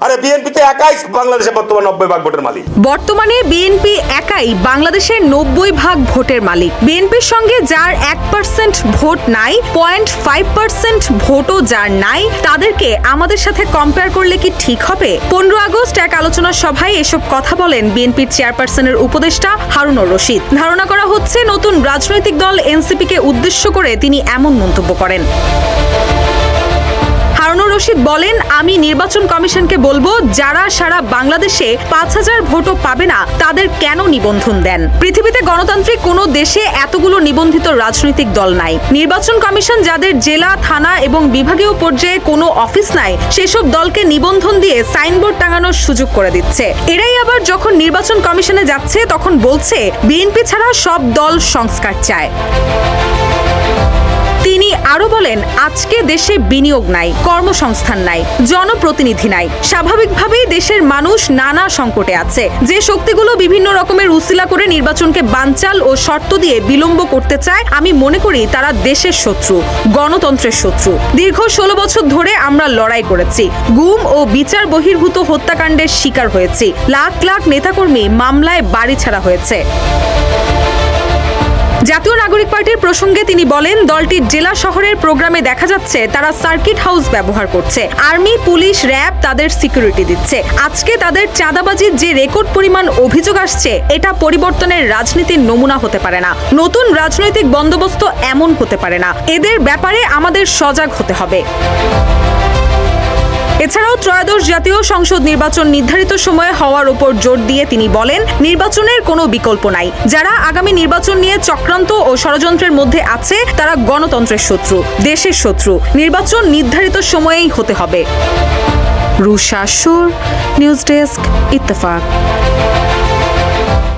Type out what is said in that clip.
আরে বিএনপি তো একাই বাংলাদেশে বর্তমানে 90% ভোটের মালিক। বর্তমানে বিএনপি একাই বাংলাদেশের 90% ভোটের মালিক। বিএনপির সঙ্গে যার 1% ভোট নাই, 0.5% ভোটও যার নাই, তাদেরকে আমাদের সাথে কম্পেয়ার করলে কি ঠিক হবে? 15 আগস্ট এক আলোচনা সভায় এসব কথা বলেন বিএনপির চেয়ারপারসনের উপদেষ্টা হারুনুর রশিদ। ধারণা করা হচ্ছে নতুন রাজনৈতিক দল এনসিপিকে উদ্দেশ্য করে তিনি এমন মন্তব্য করেন। হারুনুর রশিদ বলেন, আমি নির্বাচন কমিশনকে বলবো যারা সারা বাংলাদেশে 5000 ভোটও পাবে না তাদের কেন নিবন্ধন দেন। পৃথিবীতে গণতান্ত্রিক কোনো দেশে এতগুলো নিবন্ধিত রাজনৈতিক দল নাই। নির্বাচন কমিশন যাদের জেলা, থানা এবং বিভাগীয় পর্যায়ে কোনো অফিস নাই সেসব দলকে নিবন্ধন দিয়ে সাইনবোর্ড টাঙানোর সুযোগ করে দিচ্ছে। এরাই আবার যখন নির্বাচন কমিশনে যাচ্ছে তখন বলছে বিএনপি ছাড়া সব দল সংস্কার চায়। তিনি আরো বলেন, আজকে দেশে বিনিয়োগ নাই, কর্মসংস্থান নাই, জনপ্রতিনিধি নাই। স্বাভাবিকভাবেই দেশের মানুষ নানা সংকটে আছে। যে শক্তিগুলো বিভিন্ন রকমের উসিলা করে নির্বাচনকে বানচাল ও শর্ত দিয়ে বিলম্ব করতে চায়, আমি মনে করি তারা দেশের শত্রু, গণতন্ত্রের শত্রু। দীর্ঘ 16 বছর ধরে আমরা লড়াই করেছি, গুম ও বিচার বহির্ভূত হত্যাকাণ্ডের শিকার হয়েছি, লাখ লাখ নেতাকর্মী মামলায় বাড়ি ছাড়া হয়েছে। জাতীয় নাগরিক পার্টির প্রসঙ্গে তিনি বলেন, দলটির জেলা শহরের প্রোগ্রামে দেখা যাচ্ছে তারা সার্কিট হাউস ব্যবহার করছে। আর্মি, পুলিশ, র্যাব তাদের সিকিউরিটি দিচ্ছে। আজকে তাদের চাঁদাবাজির যে রেকর্ড পরিমাণ অভিযোগ আসছে, এটা পরিবর্তনের রাজনীতির নমুনা হতে পারে না। নতুন রাজনৈতিক বন্দোবস্ত এমন হতে পারে না। এদের ব্যাপারে আমাদের সজাগ হতে হবে। এছাড়াও ত্রয়োদশ জাতীয় সংসদ নির্বাচন নির্ধারিত সময়ে হওয়ার উপর জোর দিয়ে তিনি বলেন, নির্বাচনের কোনো বিকল্প নাই। যারা আগামী নির্বাচন নিয়ে চক্রান্ত ও ষড়যন্ত্রের মধ্যে আছে তারা গণতন্ত্রের শত্রু, দেশের শত্রু। নির্বাচন নির্ধারিত সময়েই হতে হবে। রুশা সুর, নিউজ ডেস্ক, ইত্তেফাক।